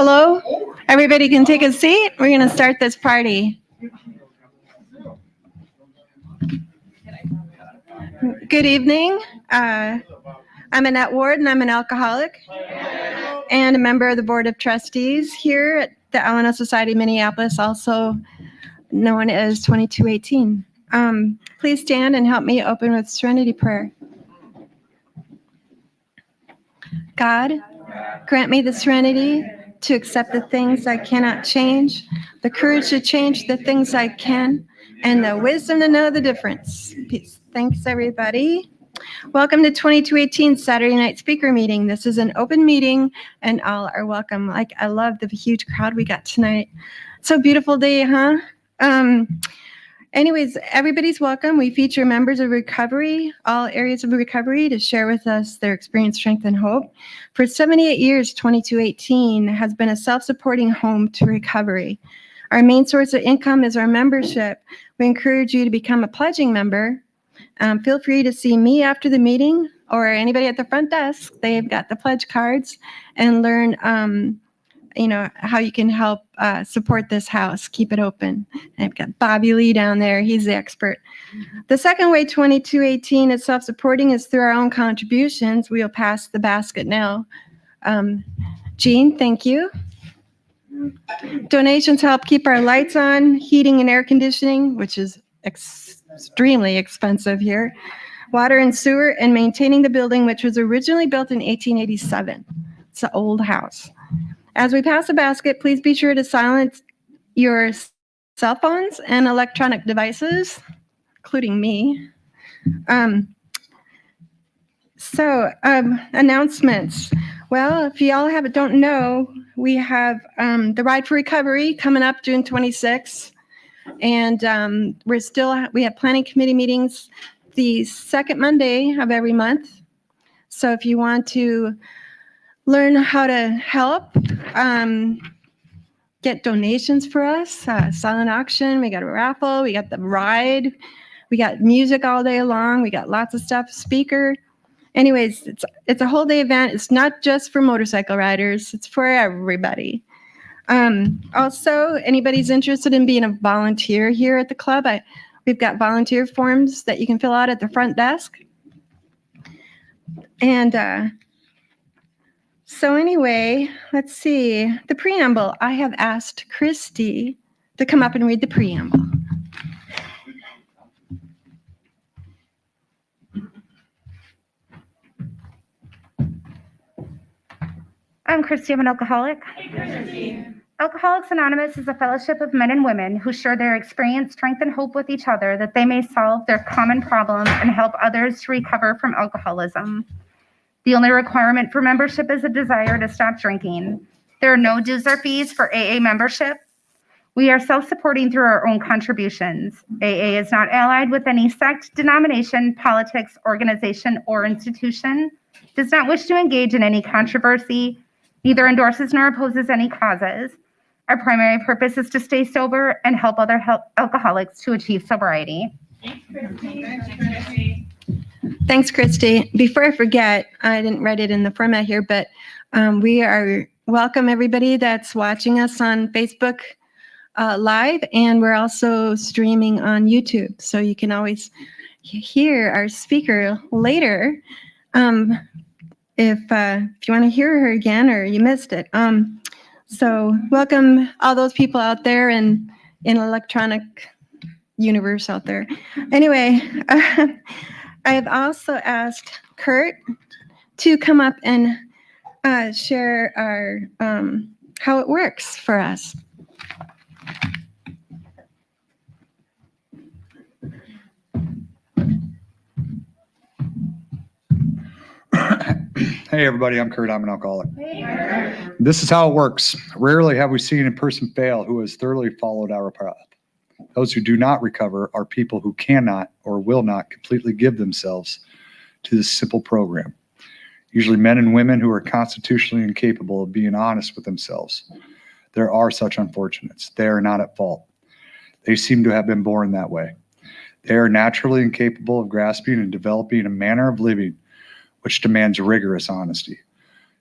Hello, everybody can take a seat. We're going to start this party. Good evening. I'm Annette Ward, and I'm an alcoholic and a member of the Board of Trustees here at the Alano Society Minneapolis, also known as 2218. Please stand and help me open with Serenity Prayer. God, grant me the serenity to accept the things I cannot change, the courage to change the things I can, and the wisdom to know the difference. Peace. Thanks, everybody. Welcome to 2218 Saturday Night Speaker Meeting. This is an open meeting, and all are welcome. I love the huge crowd we got tonight. So beautiful day, huh? Anyways, everybody's welcome. We feature members of recovery, all areas of recovery, to share with us their experience, strength, and hope. For 78 years, 2218 has been a self-supporting home to recovery. Our main source of income is our membership. We encourage you to become a pledging member. Feel free to see me after the meeting or anybody at the front desk. They've got the pledge cards, and learn how you can help support this house, keep it open. And I've got Bobby Lee down there. He's the expert. The second way 2218 is self-supporting is through our own contributions. We'll pass the basket now. Jean, thank you. Donations help keep our lights on, heating and air conditioning, which is extremely expensive here, water and sewer, and maintaining the building, which was originally built in 1887. It's an old house. As we pass the basket, please be sure to silence your cell phones and electronic devices, including me. Announcements. Well, if y'all don't know, we have the Ride for Recovery coming up June 26th. And we have planning committee meetings the second Monday of every month. So if you want to learn how to help, get donations for us, silent auction, we got a raffle, we got the ride, we got music all day long, we got lots of stuff, speaker. Anyways, it's a whole day event. It's not just for motorcycle riders, it's for everybody. Also, anybody's interested in being a volunteer here at the club, we've got volunteer forms that you can fill out at the front desk. And so anyway, let's see, the preamble. I have asked Christy to come up and read the preamble. I'm Christy. I'm an alcoholic. Hey, Christy. Alcoholics Anonymous is a fellowship of men and women who share their experience, strength, and hope with each other that they may solve their common problems and help others to recover from alcoholism. The only requirement for membership is a desire to stop drinking. There are no dues or fees for AA membership. We are self-supporting through our own contributions. AA is not allied with any sect, denomination, politics, organization, or institution, does not wish to engage in any controversy, neither endorses nor opposes any causes. Our primary purpose is to stay sober and help other alcoholics to achieve sobriety. Thanks, Christy. Thanks, Christy. Before I forget, I didn't write it in the format here, but we are welcome everybody that's watching us on Facebook Live, and we're also streaming on YouTube, so you can always hear our speaker later if you want to hear her again or you missed it. So welcome all those people out there in electronic universe out there. Anyway, I've also asked Kurt to come up and share our how it works for us. Hey everybody, I'm Kurt. I'm an alcoholic. Hey, this is how it works. Rarely have we seen a person fail who has thoroughly followed our path. Those who do not recover are people who cannot or will not completely give themselves to this simple program. Usually men and women who are constitutionally incapable of being honest with themselves. There are such unfortunates. They are not at fault. They seem to have been born that way. They are naturally incapable of grasping and developing a manner of living which demands rigorous honesty.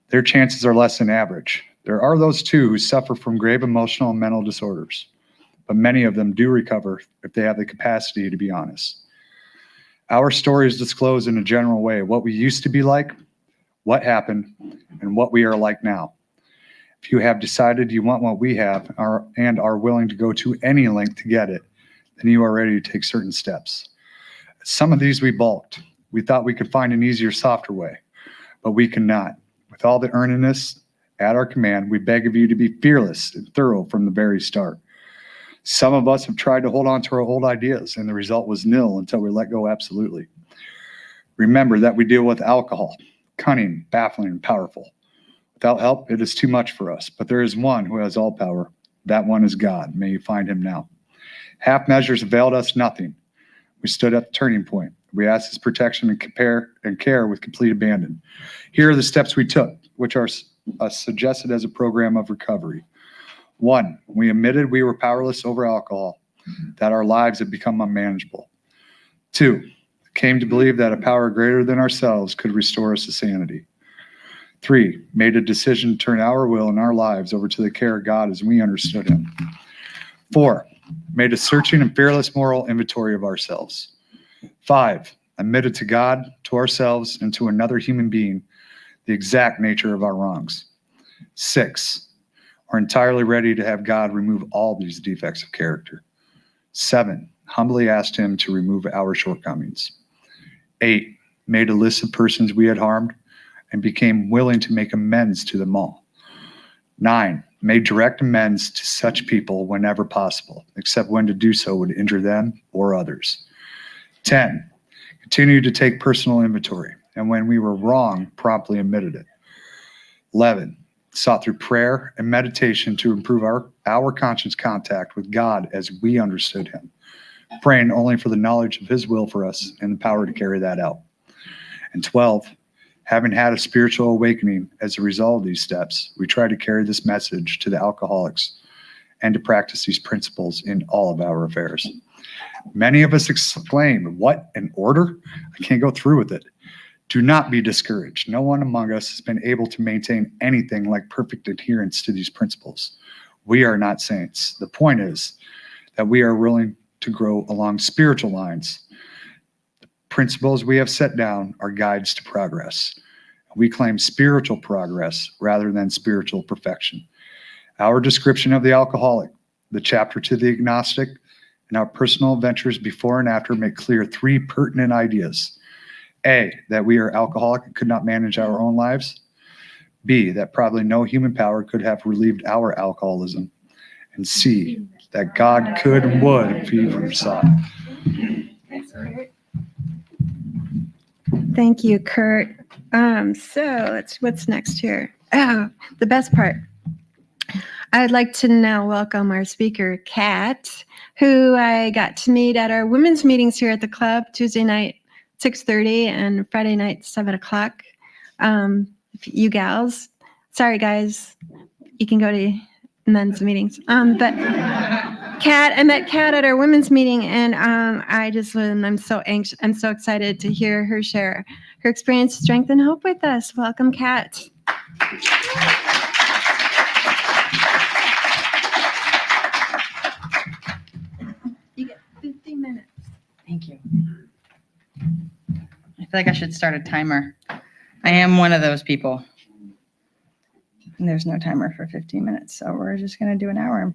Their chances are less than average. There are those too who suffer from grave emotional and mental disorders, but many of them do recover if they have the capacity to be honest. Our stories disclose in a general way what we used to be like, what happened, and what we are like now. If you have decided you want what we have and are willing to go to any length to get it, then you are ready to take certain steps. Some of these we balked. We thought we could find an easier, softer way, but we cannot. With all the earnestness at our command, we beg of you to be fearless and thorough from the very start. Some of us have tried to hold on to our old ideas, and the result was nil until we let go absolutely. Remember that we deal with alcohol, cunning, baffling, and powerful. Without help, it is too much for us, but there is one who has all power. That one is God. May you find him now. Half measures availed us nothing. We stood at the turning point. We asked his protection and care with complete abandon. Here are the steps we took, which are suggested as a program of recovery. 1, we admitted we were powerless over alcohol, that our lives had become unmanageable. 2, came to believe that a power greater than ourselves could restore us to sanity. 3, made a decision to turn our will and our lives over to the care of God as we understood him. 4, made a searching and fearless moral inventory of ourselves. 5, admitted to God, to ourselves, and to another human being the exact nature of our wrongs. 6, are entirely ready to have God remove all these defects of character. 7, humbly asked him to remove our shortcomings. 8, made a list of persons we had harmed and became willing to make amends to them all. 9, made direct amends to such people whenever possible, except when to do so would injure them or others. 10, continued to take personal inventory, and when we were wrong, promptly admitted it. 11, sought through prayer and meditation to improve our conscious contact with God as we understood him, praying only for the knowledge of his will for us and the power to carry that out. And 12, having had a spiritual awakening as a result of these steps, we try to carry this message to the alcoholics and to practice these principles in all of our affairs. Many of us exclaim, "What, an order? I can't go through with it." Do not be discouraged. No one among us has been able to maintain anything like perfect adherence to these principles. We are not saints. The point is that we are willing to grow along spiritual lines. The principles we have set down are guides to progress. We claim spiritual progress rather than spiritual perfection. Our description of the alcoholic, the chapter to the agnostic, and our personal adventures before and after make clear 3 pertinent ideas. A, that we are alcoholic and could not manage our own lives. B, that probably no human power could have relieved our alcoholism. And C, that God could and would if he sought. Thank you, Kurt. So what's next here? Oh, the best part. I'd like to now welcome our speaker, Kat, who I got to meet at our women's meetings here at the club Tuesday night, 6:30, and Friday night, 7 o'clock. You gals, sorry guys, you can go to men's meetings. But I met Kat at our women's meeting, and I'm so anxious. I'm so excited to hear her share her experience, strength, and hope with us. Welcome, Kat. You get 50 minutes. Thank you. I feel like I should start a timer. I am one of those people. And there's no timer for 15 minutes, so we're just going to do an hour.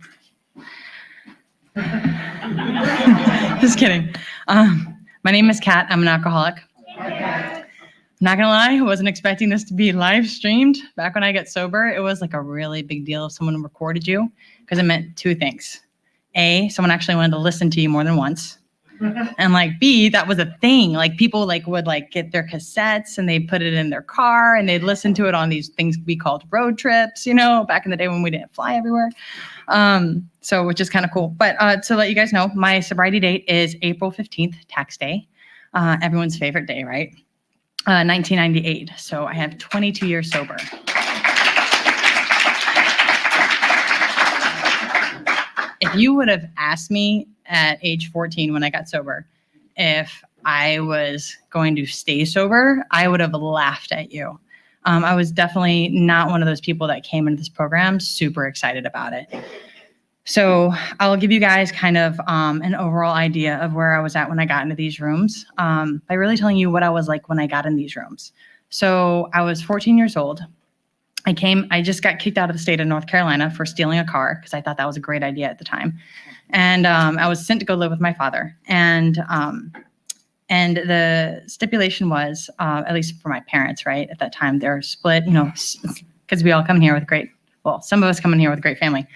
Just kidding. My name is Kat. I'm an alcoholic. I'm not going to lie, I wasn't expecting this to be live streamed. Back when I got sober, it was like a really big deal if someone recorded you, because it meant 2 things. A, someone actually wanted to listen to you more than once. And like B, that was a thing. Like people would get their cassettes and they'd put it in their car and they'd listen to it on these things we called road trips, back in the day when we didn't fly everywhere. So which is kind of cool. But to let you guys know, my sobriety date is April 15th, tax day. Everyone's favorite day, right? 1998. So I have 22 years sober. If you would have asked me at age 14 when I got sober if I was going to stay sober, I would have laughed at you. I was definitely not one of those people that came into this program super excited about it. So I'll give you guys kind of an overall idea of where I was at when I got into these rooms by really telling you what I was like when I got in these rooms. So I was 14 years old. I just got kicked out of the state of North Carolina for stealing a car because I thought that was a great idea at the time. And I was sent to go live with my father. And the stipulation was, at least for my parents, right, at that time, they're split, because we all come here with some of us come in here with a great family.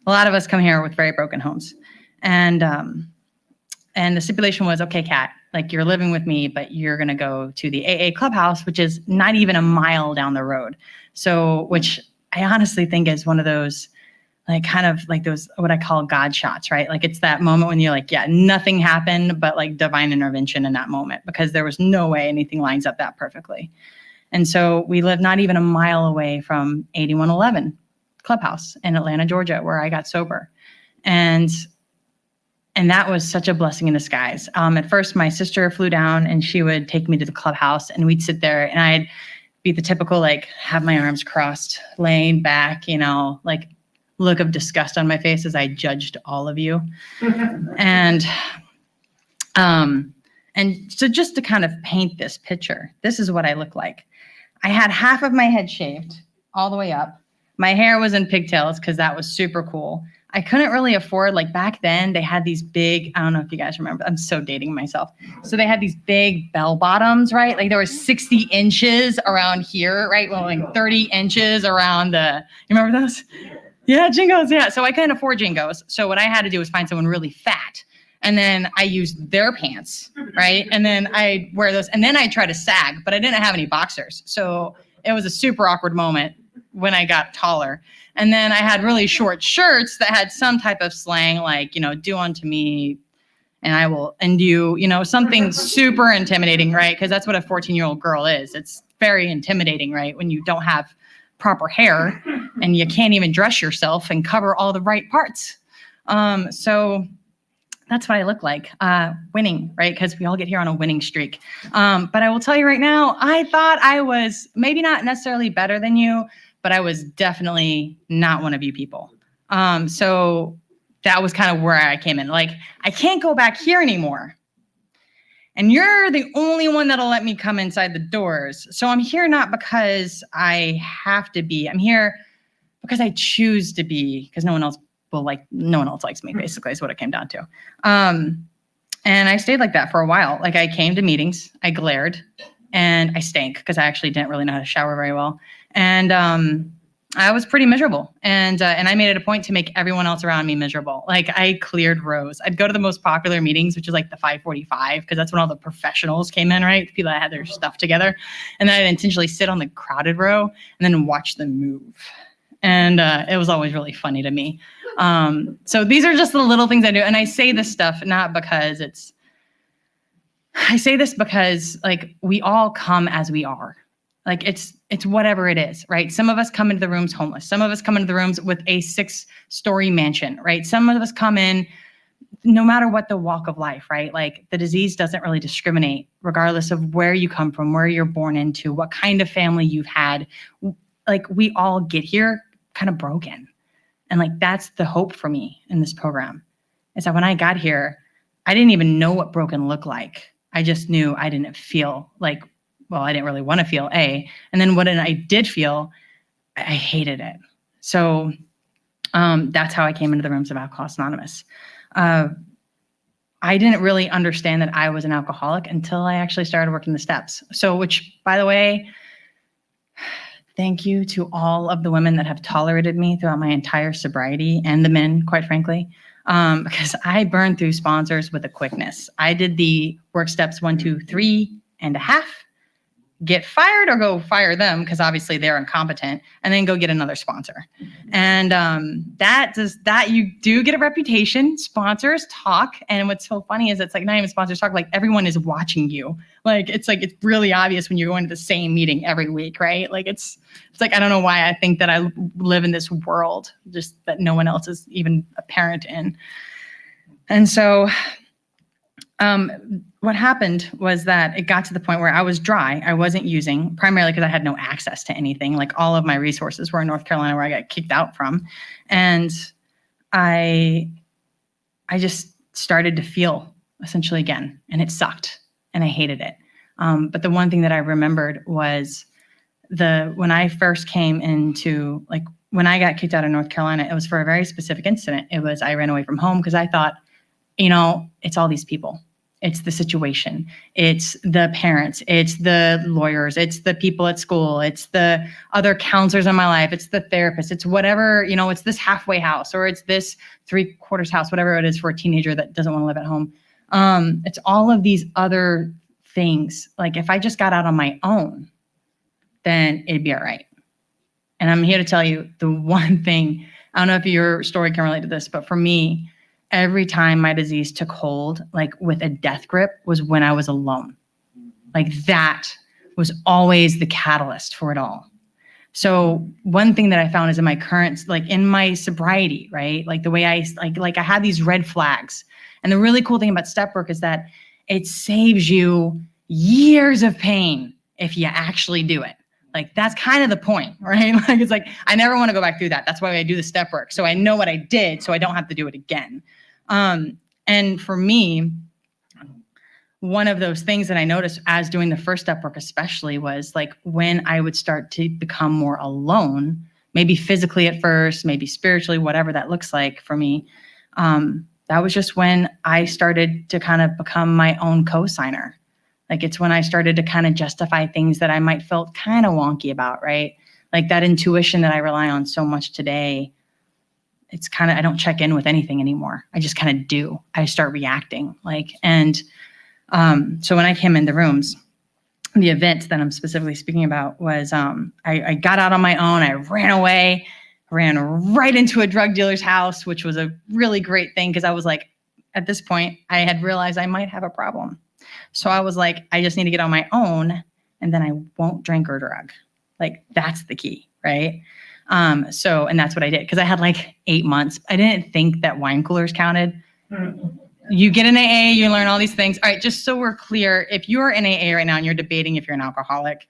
A lot of us come here with very broken homes. And the stipulation was, okay, Kat, like you're living with me, but you're going to go to the AA clubhouse, which is not even a mile down the road. So, which I honestly think is one of those, like kind of like those, what I call God shots, right? Like it's that moment when you're like, yeah, nothing happened, but like divine intervention in that moment, because there was no way anything lines up that perfectly. And so we live not even a mile away from 8111 Clubhouse in Atlanta, Georgia, where I got sober. And that was such a blessing in disguise. At first, my sister flew down and she would take me to the clubhouse and we'd sit there and I'd be the typical, like, have my arms crossed, laying back, like look of disgust on my face as I judged all of you. And so just to kind of paint this picture, this is what I look like. I had half of my head shaved all the way up. My hair was in pigtails because that was super cool. I couldn't really afford, like back then they had these big, I don't know if you guys remember, I'm so dating myself. So they had these big bell bottoms, right? Like there was 60 inches around here, right? Well, like 30 inches around you remember those? Yeah, Jingos, yeah. So I couldn't afford Jingos. So what I had to do was find someone really fat. And then I used their pants, right? And then I wear those. And then I try to sag, but I didn't have any boxers. So it was a super awkward moment when I got taller. And then I had really short shirts that had some type of slang, like, do unto me and I will end you, something super intimidating, right? Because that's what a 14-year-old girl is. It's very intimidating, right? When you don't have proper hair and you can't even dress yourself and cover all the right parts. So that's what I look like, winning, right? Because we all get here on a winning streak. But I will tell you right now, I thought I was maybe not necessarily better than you, but I was definitely not one of you people. So that was kind of where I came in. Like, I can't go back here anymore. And you're the only one that'll let me come inside the doors. So I'm here not because I have to be. I'm here because I choose to be, because no one else likes me, basically, is what it came down to. And I stayed like that for a while. Like I came to meetings, I glared, and I stank because I actually didn't really know how to shower very well. And I was pretty miserable. And I made it a point to make everyone else around me miserable. Like I cleared rows. I'd go to the most popular meetings, which is like the 545, because that's when all the professionals came in, right? People that had their stuff together. And then I'd intentionally sit on the crowded row and then watch them move. And it was always really funny to me. So these are just the little things I do. And I say this stuff not because I say this because like we all come as we are. Like it's whatever it is, right? Some of us come into the rooms homeless. Some of us come into the rooms with a 6-story mansion, right? Some of us come in no matter what the walk of life, right? Like the disease doesn't really discriminate regardless of where you come from, where you're born into, what kind of family you've had. Like we all get here kind of broken. And like, that's the hope for me in this program is that when I got here, I didn't even know what broken looked like. I just knew I didn't feel like, well, I didn't really want to feel and then when I did feel, I hated it. So that's how I came into the rooms of Alcoholics Anonymous. I didn't really understand that I was an alcoholic until I actually started working the steps. So, which by the way, thank you to all of the women that have tolerated me throughout my entire sobriety and the men, quite frankly, because I burned through sponsors with a quickness. I did the work steps 1, 2, 3.5, get fired or go fire them because obviously they're incompetent, and then go get another sponsor. And that you do get a reputation. Sponsors talk, and what's so funny is it's like not even sponsors talk, like everyone is watching you. Like it's really obvious when you're going to the same meeting every week, right? Like it's like I don't know why I think that I live in this world just that no one else is even a parent in. And so What happened was that it got to the point where I was dry. I wasn't using, primarily because I had no access to anything. Like all of my resources were in North Carolina, where I got kicked out from. And I just started to feel essentially again, and it sucked and I hated it. But the one thing that I remembered was when I first came into, like, when I got kicked out of North Carolina, it was for a very specific incident. It was, I ran away from home because I thought, it's all these people. It's the situation. It's the parents. It's the lawyers. It's the people at school. It's the other counselors in my life. It's the therapist. It's whatever, it's this halfway house, or it's this 3/4 house, whatever it is for a teenager that doesn't want to live at home. It's all of these other things. Like if I just got out on my own, then it'd be all right. And I'm here to tell you the one thing, I don't know if your story can relate to this, but for me, every time my disease took hold, like with a death grip, was when I was alone. Like that was always the catalyst for it all. So one thing that I found is in my current, like in my sobriety, right? Like the way I had these red flags. And the really cool thing about step work is that it saves you years of pain if you actually do it. Like that's kind of the point, right? Like it's like, I never want to go back through that. That's why I do the step work. So I know what I did, so I don't have to do it again. And for me, one of those things that I noticed as doing the first step work especially was like when I would start to become more alone, maybe physically at first, maybe spiritually, whatever that looks like for me. That was just when I started to kind of become my own co-signer. Like it's when I started to kind of justify things that I might felt kind of wonky about, right? Like that intuition that I rely on so much today. It's kind of, I don't check in with anything anymore. I just kind of do. I start reacting so when I came in the rooms, the event that I'm specifically speaking about was, I got out on my own. I ran away, ran right into a drug dealer's house, which was a really great thing. Cause I was like, at this point I had realized I might have a problem. So I was like, I just need to get on my own and then I won't drink or drug. Like that's the key. Right. And that's what I did. Cause I had like 8 months. I didn't think that wine coolers counted. You get an AA, you learn all these things. All right. Just so we're clear, if you're in AA right now and you're debating if you're an alcoholic,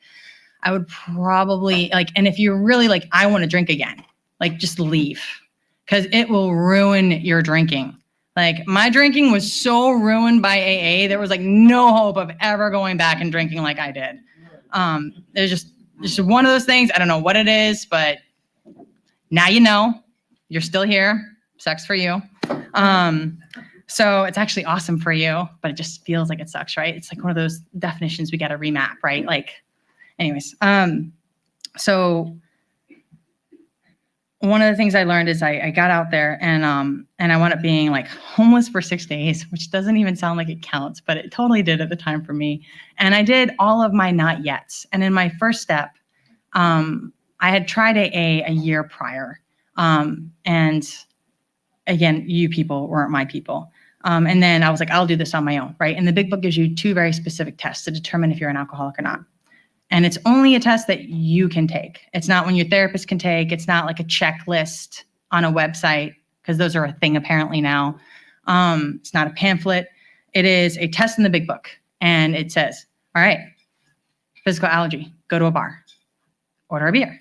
I would probably and if you're really like, I want to drink again, like just leave because it will ruin your drinking. Like my drinking was so ruined by AA. There was like no hope of ever going back and drinking like I did. It was just one of those things. I don't know what it is, but now you know, you're still here. Sucks for you. So it's actually awesome for you, but it just feels like it sucks, right? It's like one of those definitions we got to remap, right? Like, anyways. So one of the things I learned is I got out there and I wound up being like homeless for 6 days, which doesn't even sound like it counts, but it totally did at the time for me. And I did all of my not yets. And in my first step, I had tried AA a year prior. And again, you people weren't my people. And then I was like, I'll do this on my own, right? And the big book gives you 2 very specific tests to determine if you're an alcoholic or not. And it's only a test that you can take. It's not one your therapist can take. It's not like a checklist on a website, because those are a thing apparently now. It's not a pamphlet. It is a test in the big book. And it says, all right, physical allergy, go to a bar, order a beer,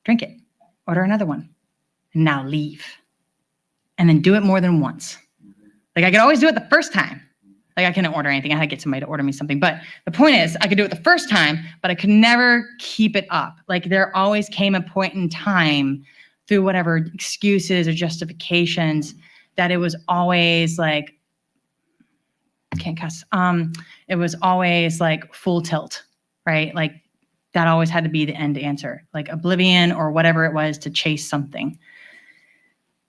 drink it, order another one, and now leave. And then do it more than once. Like I could always do it the first time. Like I couldn't order anything. I had to get somebody to order me something. But the point is, I could do it the first time, but I could never keep it up. Like there always came a point in time through whatever excuses or justifications that it was always like, can't cuss. It was always like full tilt, right? Like that always had to be the end answer, like oblivion or whatever it was to chase something.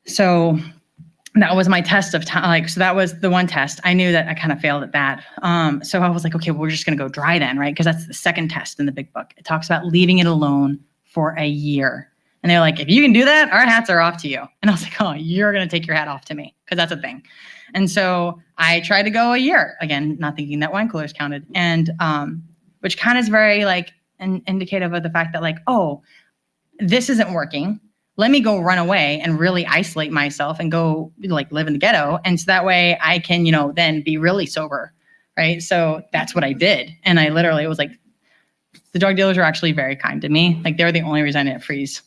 So that was my test of time. So that was the one test. I knew that I kind of failed at that. So I was like, okay, well, we're just going to go dry then, right? Because that's the second test in the big book. It talks about leaving it alone for a year. And they're like, if you can do that, our hats are off to you. And I was like, oh, you're going to take your hat off to me, because that's a thing. And so I tried to go a year, again, not thinking that wine coolers counted. And which kind of is very like indicative of the fact that like, oh, this isn't working. Let me go run away and really isolate myself and go like live in the ghetto. And so that way I can, then be really sober. right? So that's what I did. And I literally was like, the drug dealers were actually very kind to me. Like, they were the only reason I didn't freeze.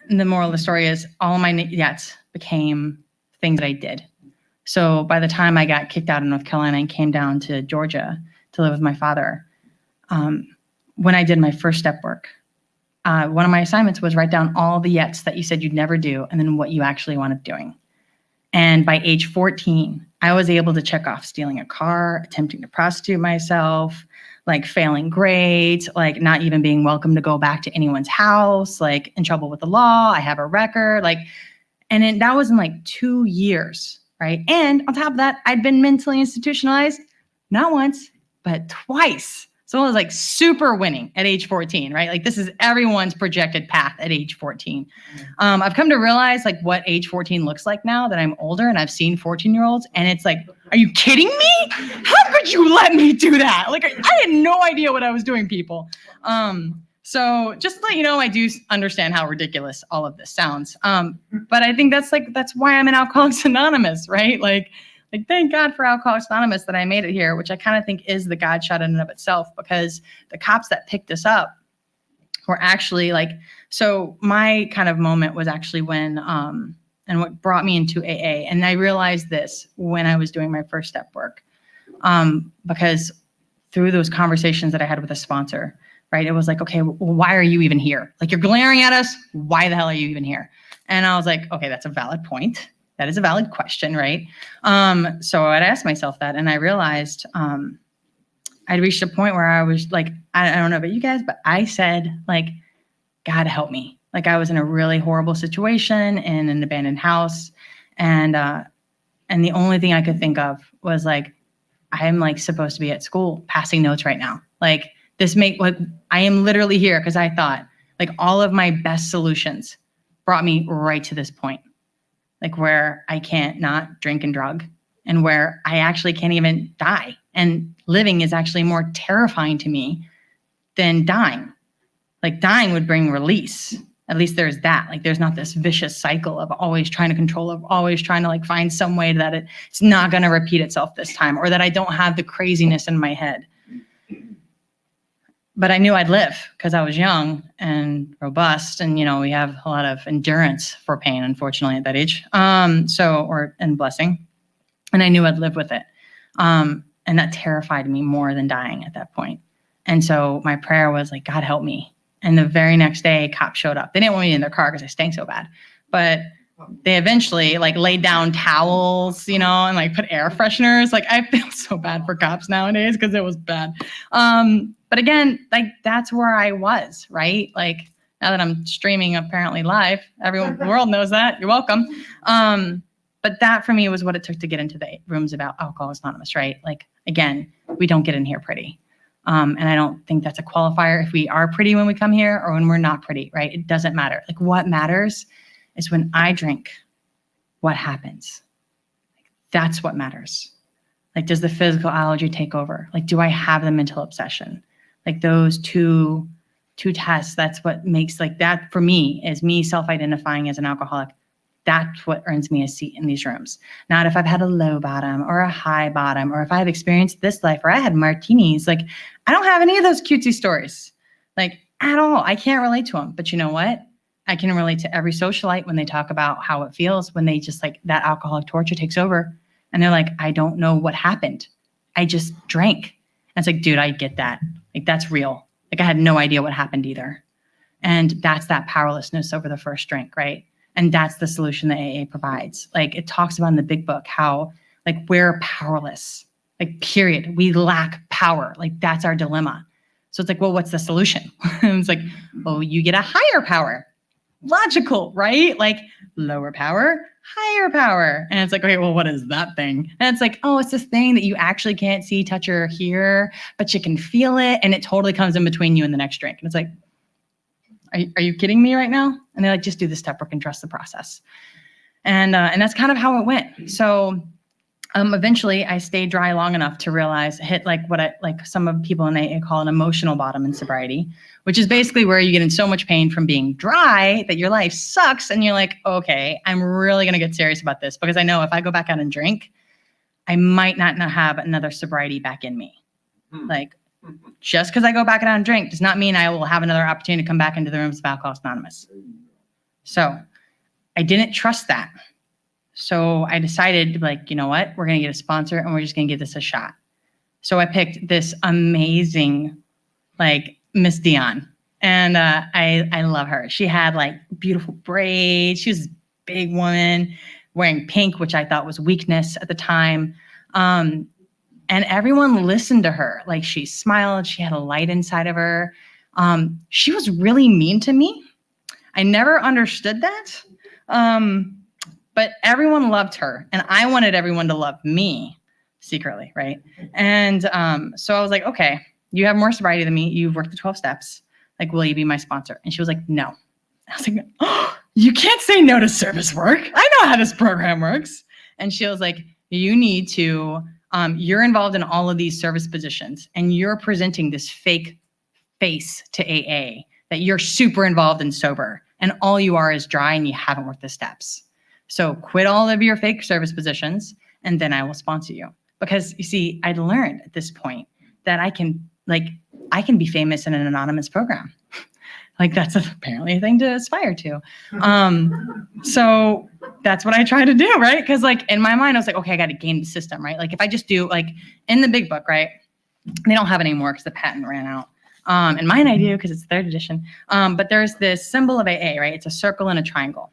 The moral of the story is all of my yachts became things that I did. So by the time I got kicked out of North Carolina and came down to Georgia to live with my father, when I did my first step work, one of my assignments was write down all the yets that you said you'd never do and then what you actually wanted doing. And by age 14, I was able to check off stealing a car, attempting to prostitute myself, like failing grades, like not even being welcome to go back to anyone's house, like in trouble with the law. I have a record, like, and then that was in like 2 years, right? And on top of that, I'd been mentally institutionalized, not once, but twice. So I was like super winning at age 14, right? Like this is everyone's projected path at age 14. I've come to realize like what age 14 looks like now that I'm older and I've seen 14-year-olds, and it's like, are you kidding me? How could you let me do that? Like I had no idea what I was doing, people. So just to let you know, I do understand how ridiculous all of this sounds. But I think that's why I'm in Alcoholics Anonymous, right? Like thank God for Alcoholics Anonymous that I made it here, which I kind of think is the God shot in and of itself, because the cops that picked us up were actually like, so my kind of moment was actually when, and what brought me into AA. And I realized this when I was doing my first step work, because through those conversations that I had with a sponsor, right, it was like, okay, well, why are you even here? Like, you're glaring at us. Why the hell are you even here? And I was like, okay, that's a valid point. That is a valid question, right? So I'd ask myself that, and I realized I'd reached a point where I was like, I don't know about you guys, but I said, like, God help me. Like, I was in a really horrible situation in an abandoned house, and the only thing I could think of was like, I am like supposed to be at school passing notes right now. Like, I am literally here because I thought like all of my best solutions brought me right to this point. Like where I can't not drink and drug, and where I actually can't even die. And living is actually more terrifying to me than dying. Like dying would bring release. At least there's that. Like there's not this vicious cycle of always trying to control, of always trying to like find some way that it's not going to repeat itself this time, or that I don't have the craziness in my head. But I knew I'd live because I was young and robust, and we have a lot of endurance for pain, unfortunately, at that age. And blessing, and I knew I'd live with it, and that terrified me more than dying at that point. And so my prayer was like, God help me. And the very next day, cops showed up. They didn't want me in their car because I stank so bad, but they eventually like laid down towels, and like put air fresheners. Like I feel so bad for cops nowadays because it was bad. But again, like that's where I was, right? Like now that I'm streaming apparently live, everyone in the world knows that. You're welcome. But that for me was what it took to get into the rooms about Alcoholics Anonymous, right? Like again, we don't get in here pretty. And I don't think that's a qualifier if we are pretty when we come here or when we're not pretty, right? It doesn't matter. Like what matters is when I drink, what happens? Like, that's what matters. Like, does the physical allergy take over? Like, do I have the mental obsession? Like those two tests, that's what makes like that for me is me self-identifying as an alcoholic. That's what earns me a seat in these rooms. Not if I've had a low bottom or a high bottom, or if I've experienced this life or I had martinis. Like I don't have any of those cutesy stories, like at all. I can't relate to them. But you know what? I can relate to every socialite when they talk about how it feels when they just like that alcoholic torture takes over. And they're like, I don't know what happened. I just drank. And it's like, dude, I get that. Like that's real. Like I had no idea what happened either. And that's that powerlessness over the first drink, right? And that's the solution that AA provides. Like it talks about in the big book how like we're powerless, like period. We lack power. Like that's our dilemma. So it's like, well, what's the solution? And it's like, well, you get a higher power. Logical, right? Like lower power, higher power. And it's like, okay, well, what is that thing? And it's like, oh, it's this thing that you actually can't see, touch, or hear, but you can feel it. And it totally comes in between you and the next drink. And it's like, are you kidding me right now? And they're like, just do the step work and trust the process. And that's kind of how it went. So Eventually I stayed dry long enough to realize, hit like like some of people in AA call an emotional bottom in sobriety, which is basically where you get in so much pain from being dry that your life sucks. And you're like, okay, I'm really going to get serious about this because I know if I go back out and drink, I might not have another sobriety back in me. Like, just because I go back out and drink does not mean I will have another opportunity to come back into the rooms of Alcoholics Anonymous. So I didn't trust that. So I decided, like, you know what? We're going to get a sponsor and we're just going to give this a shot. So I picked this amazing, like, Miss Dion. And I love her. She had, like, beautiful braids. She was a big woman wearing pink, which I thought was weakness at the time. And everyone listened to her. Like, she smiled. She had a light inside of her. She was really mean to me. I never understood that. But everyone loved her, and I wanted everyone to love me secretly, right? And so I was like, okay, you have more sobriety than me. You've worked the 12 steps. Like, will you be my sponsor? And she was like, no. I was like, oh, you can't say no to service work. I know how this program works. And she was like, you need to, you're involved in all of these service positions, and you're presenting this fake face to AA that you're super involved and sober, and all you are is dry and you haven't worked the steps. So quit all of your fake service positions, and then I will sponsor you. Because you see, I'd learned at this point that I can be famous in an anonymous program. Like, that's apparently a thing to aspire to. So that's what I try to do, right? Because, like, in my mind, I was like, okay, I got to game the system, right? Like, if I just do, like, in the big book, right? They don't have it anymore because the patent ran out. And mine I do because it's 3rd edition. But there's this symbol of AA, right? It's a circle and a triangle.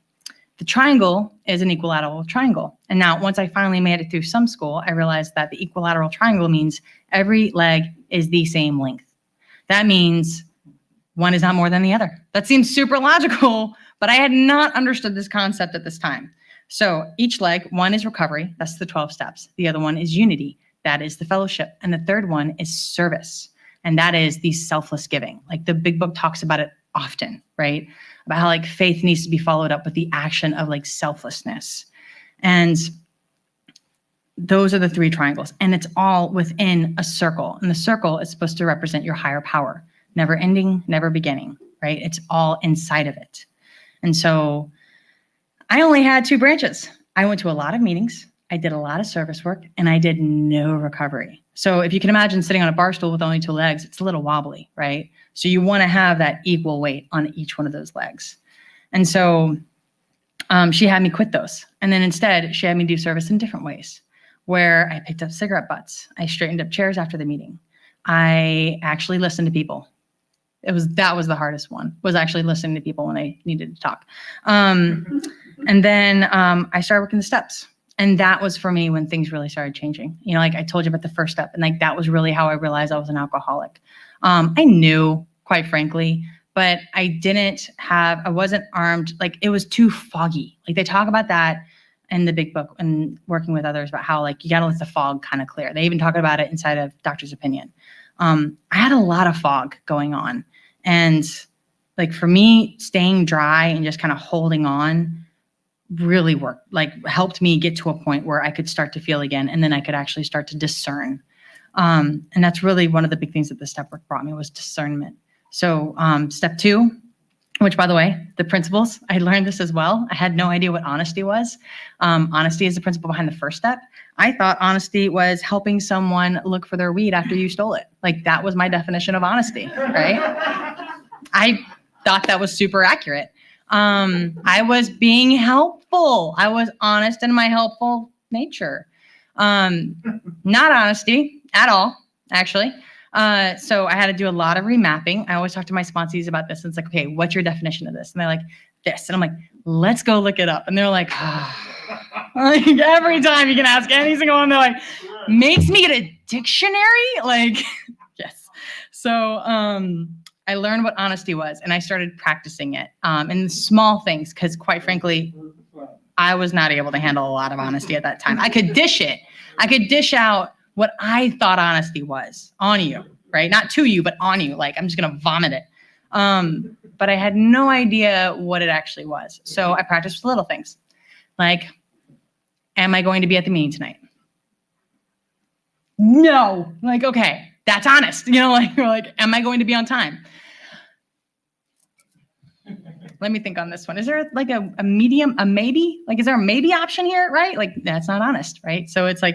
The triangle is an equilateral triangle. And now, once I finally made it through some school, I realized that the equilateral triangle means every leg is the same length. That means one is not more than the other. That seems super logical, but I had not understood this concept at this time. So each leg, one is recovery. That's the 12 steps. The other one is unity. That is the fellowship. And the third one is service. And that is the selfless giving. Like, the big book talks about it often, right? About how, like, faith needs to be followed up with the action of, like, selflessness. And those are the 3 triangles. And it's all within a circle. And the circle is supposed to represent your higher power. Never ending, never beginning, right? It's all inside of it. And so I only had 2 branches. I went to a lot of meetings. I did a lot of service work, and I did no recovery. So if you can imagine sitting on a bar stool with only 2 legs, it's a little wobbly, right? So you want to have that equal weight on each one of those legs. And so she had me quit those. And then instead, she had me do service in different ways, where I picked up cigarette butts. I straightened up chairs after the meeting. I actually listened to people. That was the hardest one, was actually listening to people when they needed to talk. And then I started working the steps. And that was for me when things really started changing. You know, like I told you about the first step, and like that was really how I realized I was an alcoholic. I knew, quite frankly, but I wasn't armed. Like, it was too foggy. Like, they talk about that in the big book and working with others about how, like, you got to let the fog kind of clear. They even talk about it inside of Doctor's Opinion. I had a lot of fog going on. And like, for me, staying dry and just kind of holding on really worked, like helped me get to a point where I could start to feel again. And then I could actually start to discern. And that's really one of the big things that the step work brought me, was discernment. So step 2, which, by the way, the principles, I learned this as well. I had no idea what honesty was. Honesty is the principle behind the first step. I thought honesty was helping someone look for their weed after you stole it. Like, that was my definition of honesty, right? I thought that was super accurate. I was being helpful. I was honest in my helpful nature. Not honesty at all, actually. So I had to do a lot of remapping. I always talk to my sponsees about this. And it's like, okay, what's your definition of this? And they're like, this. And I'm like, let's go look it up. And they're like, like, every time you can ask any single one, they're like, makes me get a dictionary? Like, yes. So I learned what honesty was, and I started practicing it in small things, because quite frankly, I was not able to handle a lot of honesty at that time. I could dish it. I could dish out what I thought honesty was on you, right? Not to you, but on you. Like, I'm just going to vomit it. But I had no idea what it actually was. So I practiced with little things. Like, am I going to be at the meeting tonight? no. Like, okay, that's honest. You know, like, we're like, am I going to be on time? Let me think on this one. Is there like a medium, a maybe? Like, is there a maybe option here, right? Like, that's not honest, right? So it's like,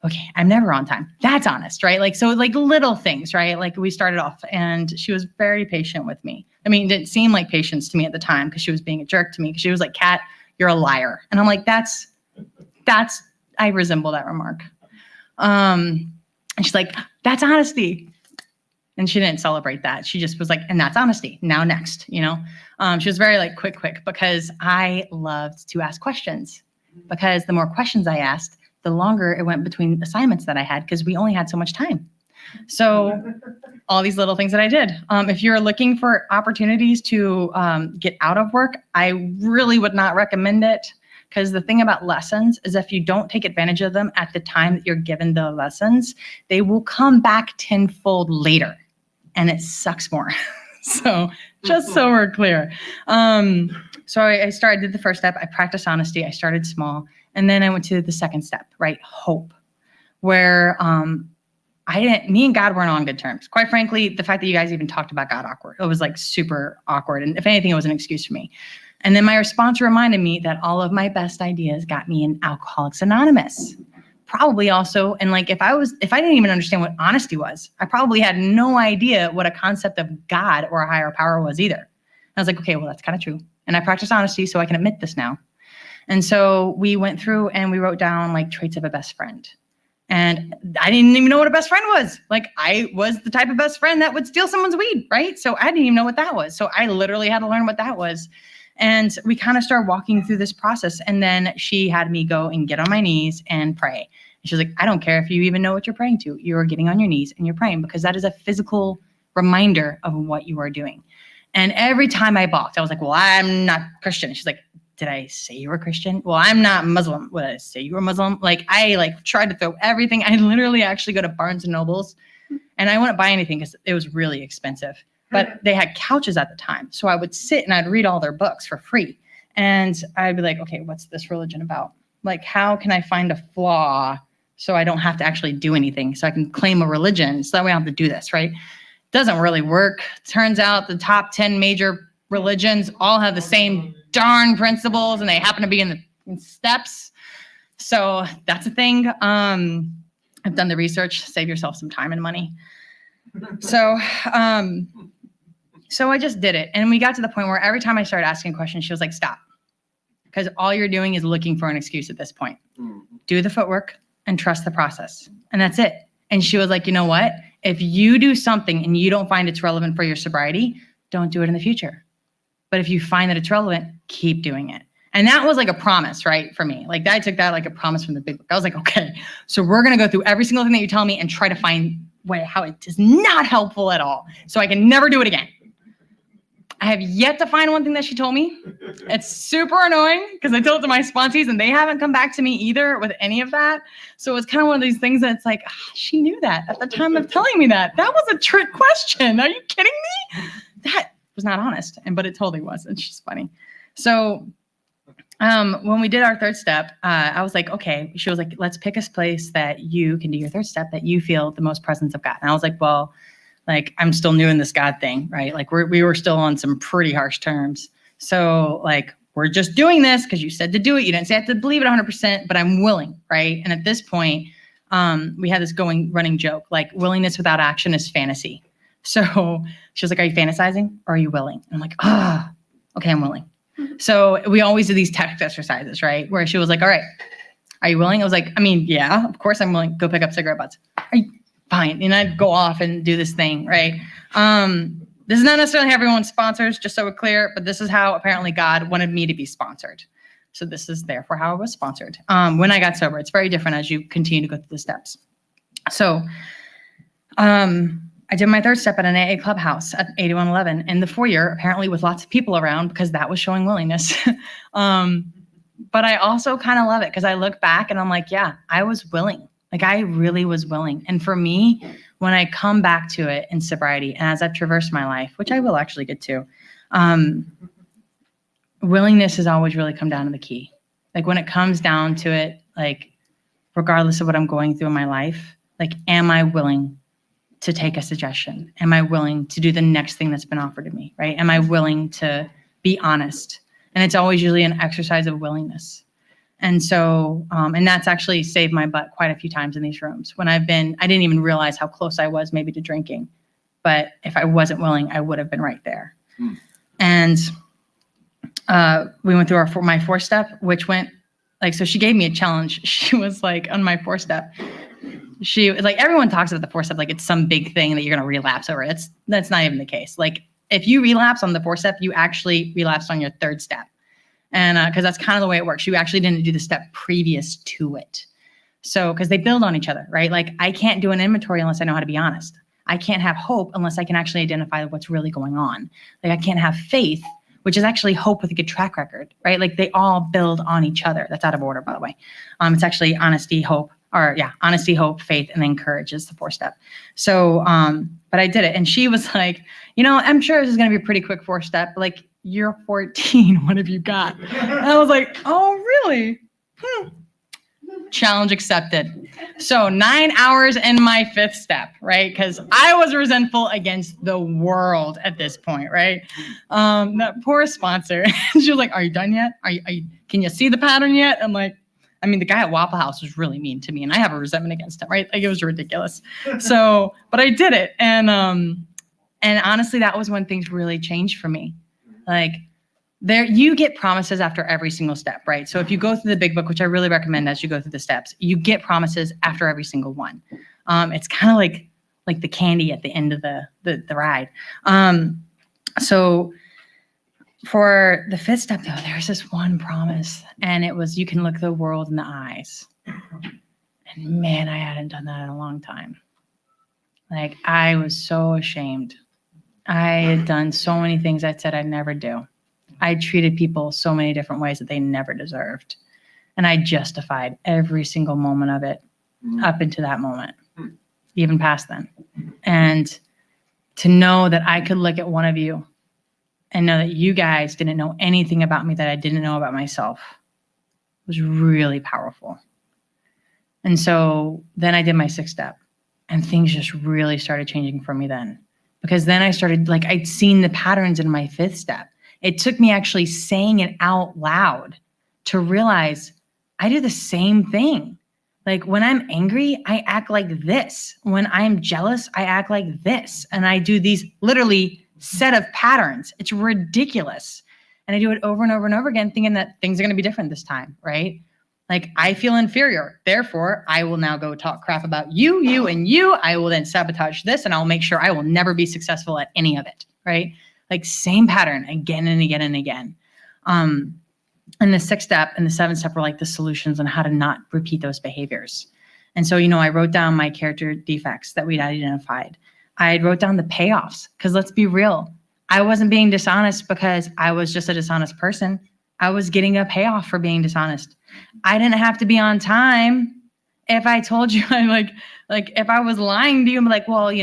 okay, I'm never on time. That's honest, right? Like, so like little things, right? Like we started off and she was very patient with me. I mean, it didn't seem like patience to me at the time because she was being a jerk to me because she was like, Kat, you're a liar. And I'm like, I resemble that remark. And she's like, that's honesty. And she didn't celebrate that. She just was like, and that's honesty. Now next, you know? She was very like quick because I loved to ask questions because the more questions I asked, the longer it went between assignments that I had because we only had so much time. So all these little things that I did. If you're looking for opportunities to get out of work, I really would not recommend it. Because the thing about lessons is if you don't take advantage of them at the time that you're given the lessons, they will come back tenfold later and it sucks more. So just so we're clear. So I did the first step. I practiced honesty. I started small. And then I went to the second step, right? Hope, where me and God weren't on good terms. Quite frankly, the fact that you guys even talked about God awkward, it was like super awkward. And if anything, it was an excuse for me. And then my response reminded me that all of my best ideas got me in Alcoholics Anonymous. Probably also, and like if I didn't even understand what honesty was, I probably had no idea what a concept of God or a higher power was either. And I was like, okay, well, that's kind of true. And I practice honesty so I can admit this now. And so we went through and we wrote down like traits of a best friend. And I didn't even know what a best friend was. Like I was the type of best friend that would steal someone's weed, right? So I didn't even know what that was. So I literally had to learn what that was. And we kind of started walking through this process. And then she had me go and get on my knees and pray. And she was like, I don't care if you even know what you're praying to. You are getting on your knees and you're praying because that is a physical reminder of what you are doing. And every time I balked, I was like, well, I'm not Christian. And she's like, did I say you were Christian? Well, I'm not Muslim. What did I say you were Muslim? Like I like tried to throw everything. I literally actually go to Barnes and Nobles and I wouldn't buy anything because it was really expensive. But they had couches at the time. So I would sit and I'd read all their books for free. And I'd be like, okay, what's this religion about? Like, how can I find a flaw so I don't have to actually do anything? So I can claim a religion so that way I don't have to do this, right? Doesn't really work. Turns out the top 10 major religions all have the same darn principles and they happen to be in steps. So that's a thing. I've done the research, save yourself some time and money. So I just did it. And we got to the point where every time I started asking questions, she was like, stop. Because all you're doing is looking for an excuse at this point. Do the footwork and trust the process. And that's it. And she was like, you know what? If you do something and you don't find it's relevant for your sobriety, don't do it in the future. But if you find that it's relevant, keep doing it. And that was like a promise, right, for me. Like I took that like a promise from the big book. I was like, okay, so we're going to go through every single thing that you tell me and try to find how it is not helpful at all. So I can never do it again. I have yet to find one thing that she told me. It's super annoying because I told it to my sponsees and they haven't come back to me either with any of that. So it's kind of one of these things that's like, she knew that at the time of telling me that. That was a trick question. Are you kidding me? That was not honest, but it totally was. It's just funny. So when we did our third step, I was like, okay, she was like, let's pick a place that you can do your third step that you feel the most presence of God. And I was like, well, like, I'm still new in this God thing, right? Like we were still on some pretty harsh terms. So like, we're just doing this because you said to do it. You didn't say I have to believe it 100%, but I'm willing, right? And at this point, we had this running joke, like willingness without action is fantasy. So she was like, are you fantasizing or are you willing? And I'm like, okay, I'm willing. So we always do these text exercises, right? Where she was like, all right, are you willing? I was like, I mean, yeah, of course I'm willing. Go pick up cigarette butts. Are you fine? And I'd go off and do this thing, right? This is not necessarily how everyone sponsors, just so we're clear, but this is how apparently God wanted me to be sponsored. So this is therefore how I was sponsored. When I got sober, it's very different as you continue to go through the steps. So I did my third step at an AA clubhouse at 8111 in the foyer, apparently with lots of people around because that was showing willingness. But I also kind of love it because I look back and I'm like, yeah, I was willing. Like I really was willing. And for me, when I come back to it in sobriety and as I've traversed my life, which I will actually get to, willingness has always really come down to the key. Like when it comes down to it, like regardless of what I'm going through in my life, Like, am I willing to take a suggestion? Am I willing to do the next thing that's been offered to me, right? Am I willing to be honest? And it's always usually an exercise of willingness. And so, and that's actually saved my butt quite a few times in these rooms. When I didn't even realize how close I was maybe to drinking. But if I wasn't willing, I would have been right there. And we went through my 4-step, which went like, so she gave me a challenge. She was like, on my 4-step, she was like, everyone talks about the 4-step like it's some big thing that you're going to relapse over. That's not even the case. Like, if you relapse on the 4-step, you actually relapsed on your 3rd step. And because that's kind of the way it works. You actually didn't do the step previous to it. So, because they build on each other, right? Like, I can't do an inventory unless I know how to be honest. I can't have hope unless I can actually identify what's really going on. Like, I can't have faith, which is actually hope with a good track record, right? Like, they all build on each other. That's out of order, by the way. It's actually honesty, hope, honesty, hope, faith, and then courage is the 4-step. So, but I did it. And she was like, I'm sure this is going to be a pretty quick 4-step. But like, you're 14. What have you got? And I was like, oh, really? Challenge accepted. So 9 hours in my 5th step, right? Because I was resentful against the world at this point, right? That poor sponsor. She was like, are you done yet? Can you see the pattern yet? I'm like, the guy at Waffle House was really mean to me, and I have a resentment against him, right? Like, it was ridiculous. So, but I did it. And honestly, that was when things really changed for me. Like, you get promises after every single step, right? So if you go through the big book, which I really recommend as you go through the steps, you get promises after every single one. It's kind of like the candy at the end of the ride. So for the 5th step, though, there's this one promise, and it was, you can look the world in the eyes. And man, I hadn't done that in a long time. Like, I was so ashamed. I had done so many things I said I'd never do. I treated people so many different ways that they never deserved. And I justified every single moment of it up into that moment, even past then. And to know that I could look at one of you and know that you guys didn't know anything about me that I didn't know about myself was really powerful. And so then I did my 6th step, and things just really started changing for me then. Because then I started, like, I'd seen the patterns in my 5th step. It took me actually saying it out loud to realize I do the same thing. Like, when I'm angry, I act like this. When I'm jealous, I act like this. And I do these literally set of patterns. It's ridiculous. And I do it over and over and over again, thinking that things are going to be different this time, right? Like, I feel inferior. Therefore, I will now go talk crap about you, and you. I will then sabotage this, and I'll make sure I will never be successful at any of it, right? Like, same pattern again and again and again. And the 6th step and the 7th step were like the solutions on how to not repeat those behaviors. And so, I wrote down my character defects that we'd identified. I wrote down the payoffs, because let's be real. I wasn't being dishonest because I was just a dishonest person. I was getting a payoff for being dishonest. I didn't have to be on time. If I told you, like if I was lying to you, I'm like, well,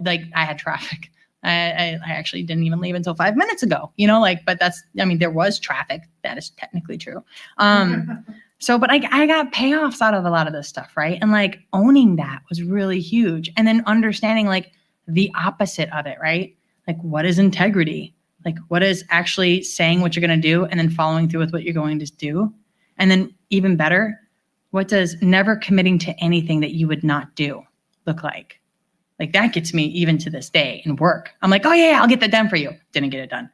like, I had traffic. I actually didn't even leave until 5 minutes ago, but there was traffic. That is technically true. So, but I got payoffs out of a lot of this stuff, right? And like, owning that was really huge. And then understanding like the opposite of it, right? Like, what is integrity? Like, what is actually saying what you're going to do and then following through with what you're going to do? And then even better, what does never committing to anything that you would not do look like? Like, that gets me even to this day in work. I'm like, oh yeah, I'll get that done for you. Didn't get it done.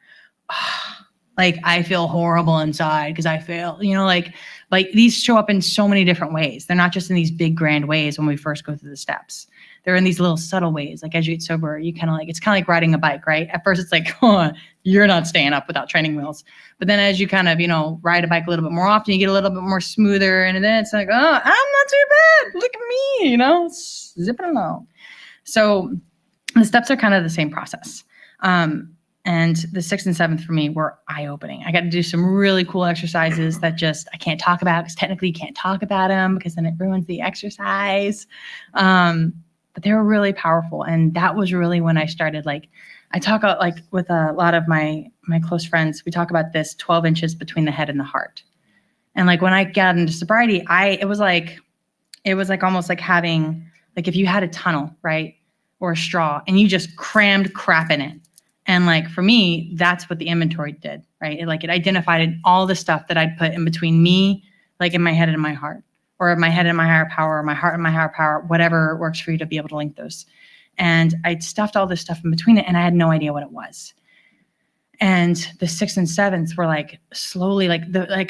Like, I feel horrible inside because I fail, like these show up in so many different ways. They're not just in these big grand ways when we first go through the steps. They're in these little subtle ways. Like, as you get sober, you kind of like, it's kind of like riding a bike, right? At first it's like, oh, you're not staying up without training wheels. But then as you kind of, ride a bike a little bit more often, you get a little bit more smoother. And then it's like, oh, I'm not too bad. Look at me, zipping along. So the steps are kind of the same process. And the 6th and 7th for me were eye-opening. I got to do some really cool exercises that just I can't talk about, because technically you can't talk about them because then it ruins the exercise. But they were really powerful. And that was really when I started, like, I talk like with a lot of my close friends, we talk about this 12 inches between the head and the heart. And like, when I got into sobriety, it was like almost like having Like if you had a tunnel, right? Or a straw and you just crammed crap in it. And like for me, that's what the inventory did, right? It identified all the stuff that I'd put in between me, like in my head and my heart, or my head and my higher power, or my heart and my higher power, whatever works for you to be able to link those. And I'd stuffed all this stuff in between it and I had no idea what it was. And the 6th and 7th were like slowly,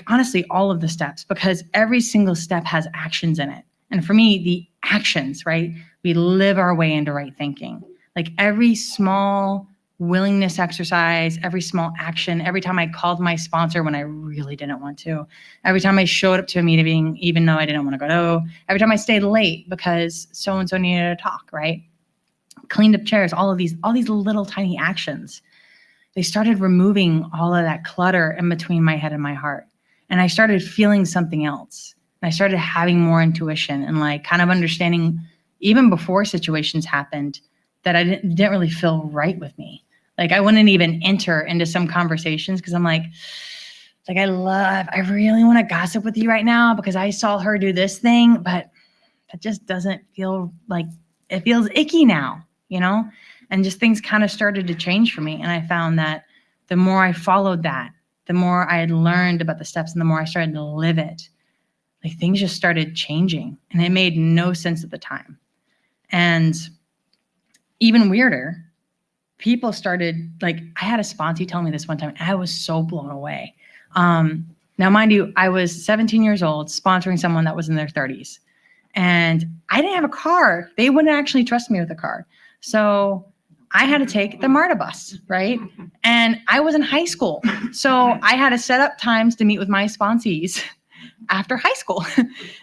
honestly, all of the steps, because every single step has actions in it. And for me, the actions, right? We live our way into right thinking. Like every small willingness exercise, every small action, every time I called my sponsor when I really didn't want to, every time I showed up to a meeting, even though I didn't want to go, every time I stayed late because so-and-so needed to talk, right? Cleaned up chairs, all these little tiny actions. They started removing all of that clutter in between my head and my heart. And I started feeling something else. And I started having more intuition and like kind of understanding even before situations happened that I didn't really feel right with me. Like I wouldn't even enter into some conversations because I'm like I really want to gossip with you right now because I saw her do this thing, but that just doesn't feel like, it feels icky now, you know? And just things kind of started to change for me. And I found that the more I followed that, the more I had learned about the steps and the more I started to live it, like things just started changing and it made no sense at the time. And even weirder, people started, like, I had a sponsor tell me this one time, and I was so blown away. Now, mind you, I was 17 years old, sponsoring someone that was in their 30s, and I didn't have a car. They wouldn't actually trust me with a car. So I had to take the MARTA bus, right? And I was in high school. So I had to set up times to meet with my sponsees after high school.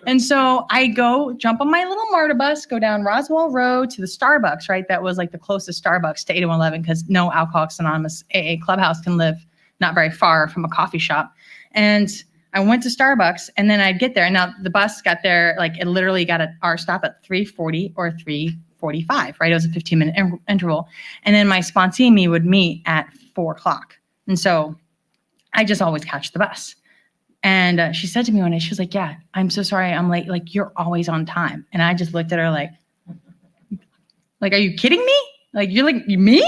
And so I go jump on my little MARTA bus, go down Roswell Road to the Starbucks, right? That was like the closest Starbucks to 8111 because no Alcoholics Anonymous AA Clubhouse can live not very far from a coffee shop. And I went to Starbucks and then I'd get there. And now the bus got there, like it literally got our stop at 3:40 or 3:45, right? It was a 15-minute interval. And then my sponsee and me would meet at 4 o'clock. And so I just always catch the bus. And she said to me one day, she was like, yeah, I'm so sorry I'm late. Like, you're always on time. And I just looked at her like, are you kidding me? Like, you're like, me?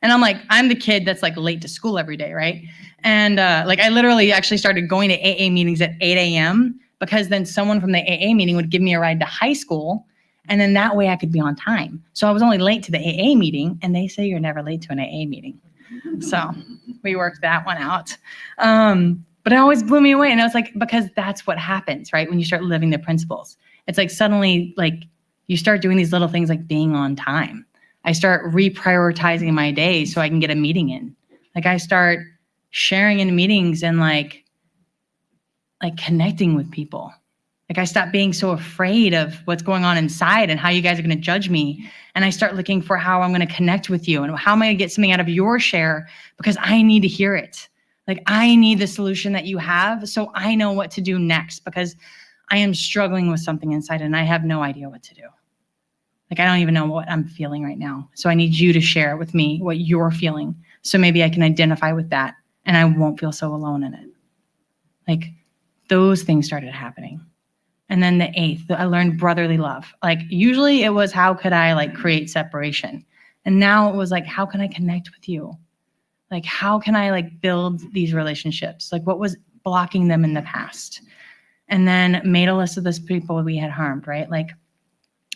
And I'm like, I'm the kid that's like late to school every day, right? And like, I literally actually started going to AA meetings at 8 a.m. because then someone from the AA meeting would give me a ride to high school. And then that way I could be on time. So I was only late to the AA meeting. And they say you're never late to an AA meeting. So we worked that one out. But it always blew me away. And I was like, because that's what happens, right? When you start living the principles, it's like suddenly like you start doing these little things like being on time. I start reprioritizing my day so I can get a meeting in. Like I start sharing in meetings and like connecting with people. Like I stopped being so afraid of what's going on inside and how you guys are going to judge me. And I start looking for how I'm going to connect with you and how am I going to get something out of your share because I need to hear it. Like I need the solution that you have so I know what to do next because I am struggling with something inside and I have no idea what to do. Like I don't even know what I'm feeling right now. So I need you to share with me what you're feeling so maybe I can identify with that and I won't feel so alone in it. Like those things started happening. And then the 8th, I learned brotherly love. Like usually it was how could I like create separation? And now it was like, how can I connect with you? Like, how can I like build these relationships? Like what was blocking them in the past? And then made a list of those people we had harmed, right? Like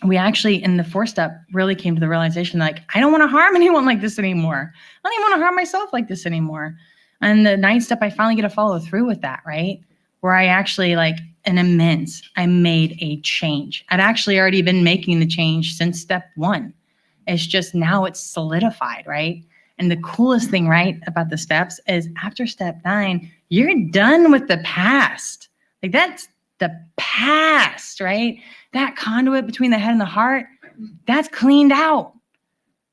we actually in the 4th step really came to the realization like, I don't want to harm anyone like this anymore. I don't even want to harm myself like this anymore. And the 9th step, I finally get to follow through with that, right? Where I actually like I made a change. I'd actually already been making the change since step 1. It's just now it's solidified, right? And the coolest thing, right, about the steps is after step 9, you're done with the past. Like that's the past, right? That conduit between the head and the heart, that's cleaned out.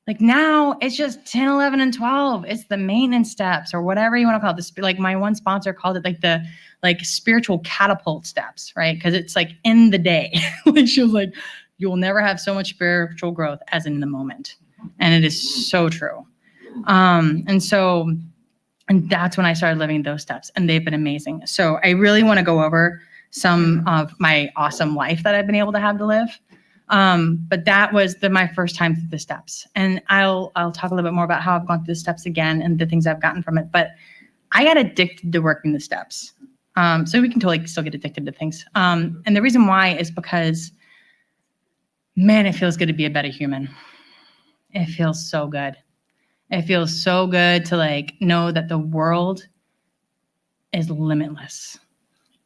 Like now it's just 10, 11, and 12. It's the maintenance steps or whatever you want to call it. This, like my one sponsor called it like the spiritual catapult steps, right? Because it's like in the day. Like she was like, you will never have so much spiritual growth as in the moment. And it is so true. And that's when I started living those steps and they've been amazing. So I really want to go over some of my awesome life that I've been able to have to live. But that was my first time through the steps. And I'll talk a little bit more about how I've gone through the steps again and the things I've gotten from it. But I got addicted to working the steps. So we can totally still get addicted to things. And the reason why is because, man, it feels good to be a better human. It feels so good. It feels so good to like know that the world is limitless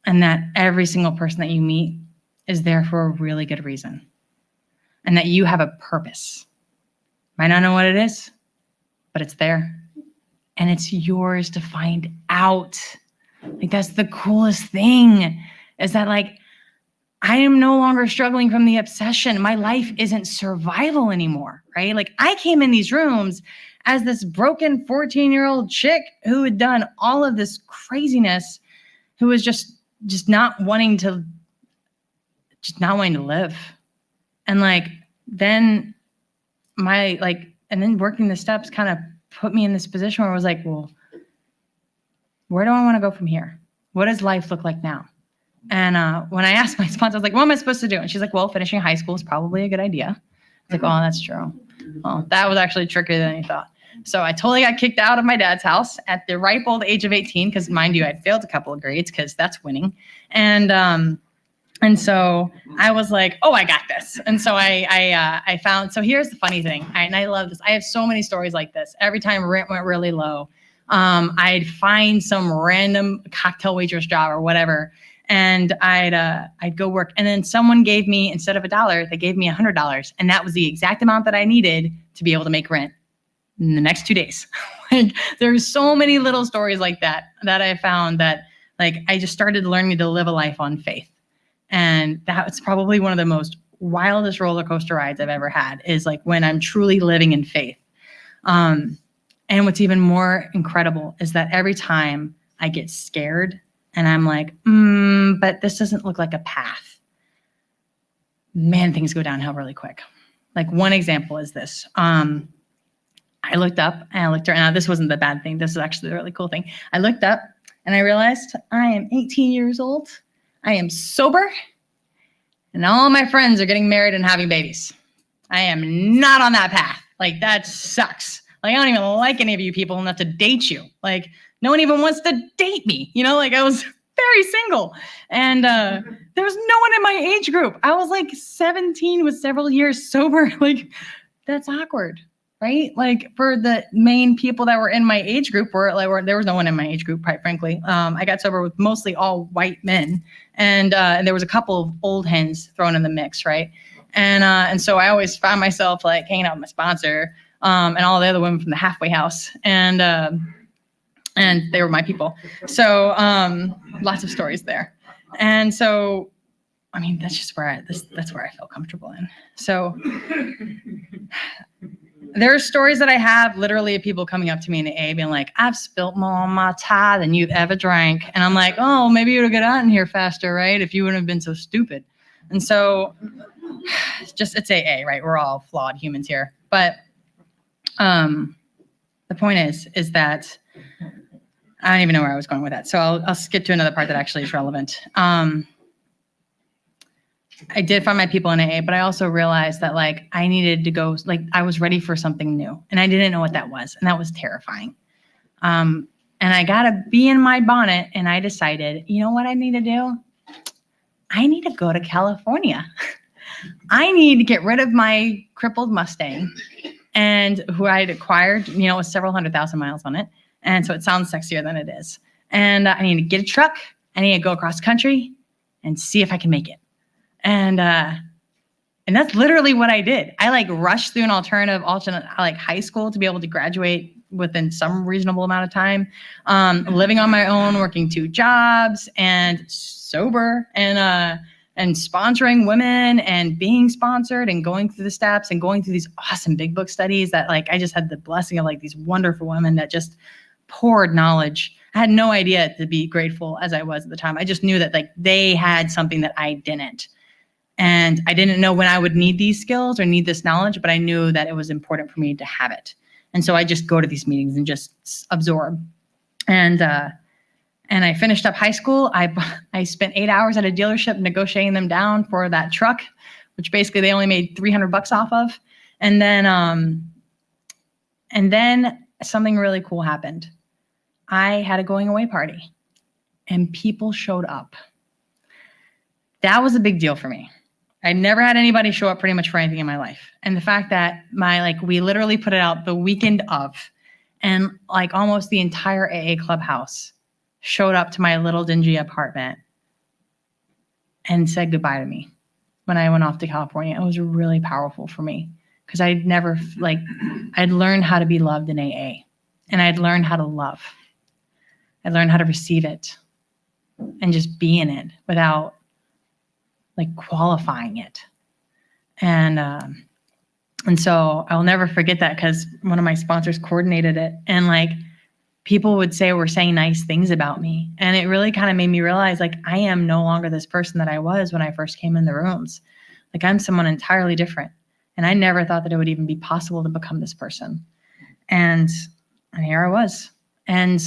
and that every single person that you meet is there for a really good reason and that you have a purpose. Might not know what it is, but it's there and it's yours to find out. Like that's the coolest thing is that like I am no longer struggling from the obsession. My life isn't survival anymore, right? Like I came in these rooms as this broken 14-year-old chick who had done all of this craziness, who was just not wanting to live. And like, then and then working the steps kind of put me in this position where I was like, well, where do I want to go from here? What does life look like now? And when I asked my sponsor, I was like, what am I supposed to do? And she's like, well, finishing high school is probably a good idea. I was like, oh, that's true. Well, that was actually trickier than I thought. So I totally got kicked out of my dad's house at the ripe old age of 18, because mind you, I'd failed a couple of grades because that's winning. And so I was like, oh, I got this. And so I found, so here's the funny thing. And I love this. I have so many stories like this. Every time rent went really low, I'd find some random cocktail waitress job or whatever. And I'd go work. And then someone gave me, instead of $1, they gave me $100. And that was the exact amount that I needed to be able to make rent in the next 2 days. Like there's so many little stories like that I found that like I just started learning to live a life on faith. And that's probably one of the most wildest roller coaster rides I've ever had, is like when I'm truly living in faith. And what's even more incredible is that every time I get scared and I'm like, but this doesn't look like a path, man, things go downhill really quick. Like one example is this. I looked up and I looked around. Now, this wasn't the bad thing. This is actually the really cool thing. I looked up and I realized I am 18 years old. I am sober. And all my friends are getting married and having babies. I am not on that path. Like that sucks. Like I don't even like any of you people enough to date you. Like no one even wants to date me. You know, like I was very single. And there was no one in my age group. I was like 17 with several years sober. Like that's awkward. Right? Like for the main people that were in my age group there was no one in my age group, quite frankly. I got sober with mostly all white men, and there was a couple of old hens thrown in the mix, right? And so I always found myself like hanging out with my sponsor and all the other women from the halfway house, and they were my people. So lots of stories there, and so I mean that's just where that's where I feel comfortable in. So. There are stories that I have literally of people coming up to me in AA being like, I've spilt more on my tie than you've ever drank. And I'm like, oh, maybe you would have got out in here faster, right? If you wouldn't have been so stupid. And so it's AA, right? We're all flawed humans here. But the point is that I don't even know where I was going with that. So I'll skip to another part that actually is relevant. I did find my people in AA, but I also realized that like I needed to go, like I was ready for something new and I didn't know what that was. And that was terrifying. And I got to be in my bonnet and I decided, you know what I need to do? I need to go to California. I need to get rid of my crippled Mustang and who I had acquired, you know, with several 100,000 miles on it. And so it sounds sexier than it is. And I need to get a truck. I need to go across country and see if I can make it. And that's literally what I did. I like rushed through an alternate like high school to be able to graduate within some reasonable amount of time, living on my own, working 2 jobs and sober and sponsoring women and being sponsored and going through the steps and going through these awesome big book studies that like, I just had the blessing of like these wonderful women that just poured knowledge. I had no idea to be grateful as I was at the time. I just knew that like they had something that I didn't. And I didn't know when I would need these skills or need this knowledge, but I knew that it was important for me to have it. And so I just go to these meetings and just absorb. And I finished up high school. I spent 8 hours at a dealership negotiating them down for that truck, which basically they only made $300 off of. And then something really cool happened. I had a going away party and people showed up. That was a big deal for me. I never had anybody show up pretty much for anything in my life. And the fact that we literally put it out the weekend of, and like almost the entire AA clubhouse showed up to my little dingy apartment and said goodbye to me when I went off to California. It was really powerful for me because I'd learned how to be loved in AA, and I'd learned how to love. I'd learned how to receive it and just be in it without qualifying it. And so I'll never forget that because one of my sponsors coordinated it, and people would were saying nice things about me. And it really kind of made me realize I am no longer this person that I was when I first came in the rooms. I'm someone entirely different. And I never thought that it would even be possible to become this person. And here I was. And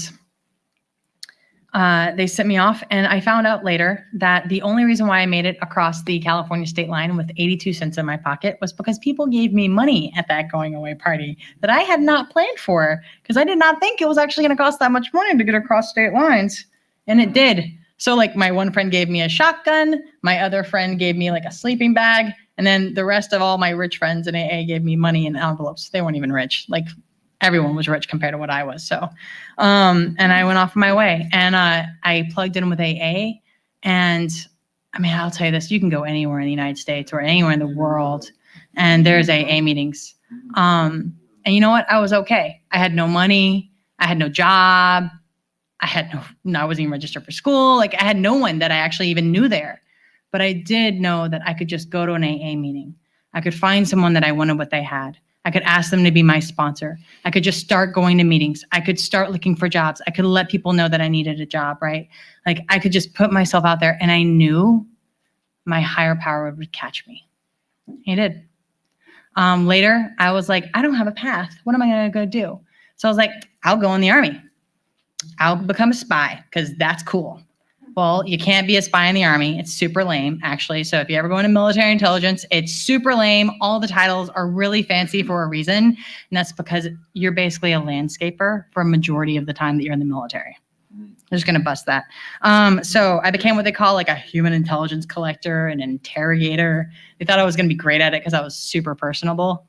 they sent me off, and I found out later that the only reason why I made it across the California state line with 82 cents in my pocket was because people gave me money at that going away party that I had not planned for, because I did not think it was actually going to cost that much money to get across state lines. And it did. So my one friend gave me a shotgun, my other friend gave me a sleeping bag, and then the rest of all my rich friends in AA gave me money in envelopes. They weren't even rich. Everyone was rich compared to what I was. So, and I went off my way, and I plugged in with AA. And I'll tell you this, you can go anywhere in the United States or anywhere in the world, and there's AA meetings. And you know what? I was okay. I had no money. I had no job. I wasn't even registered for school. I had no one that I actually even knew there. But I did know that I could just go to an AA meeting. I could find someone that I wanted what they had. I could ask them to be my sponsor. I could just start going to meetings. I could start looking for jobs. I could let people know that I needed a job, right? I could just put myself out there, and I knew my higher power would catch me. He did. Later, I was I don't have a path. What am I going to go do? So I was I'll go in the Army. I'll become a spy because that's cool. Well, you can't be a spy in the Army. It's super lame, actually. So if you ever go into military intelligence, it's super lame. All the titles are really fancy for a reason. And that's because you're basically a landscaper for a majority of the time that you're in the military. I'm just going to bust that. So I became what they call a human intelligence collector, an interrogator. They thought I was going to be great at it because I was super personable.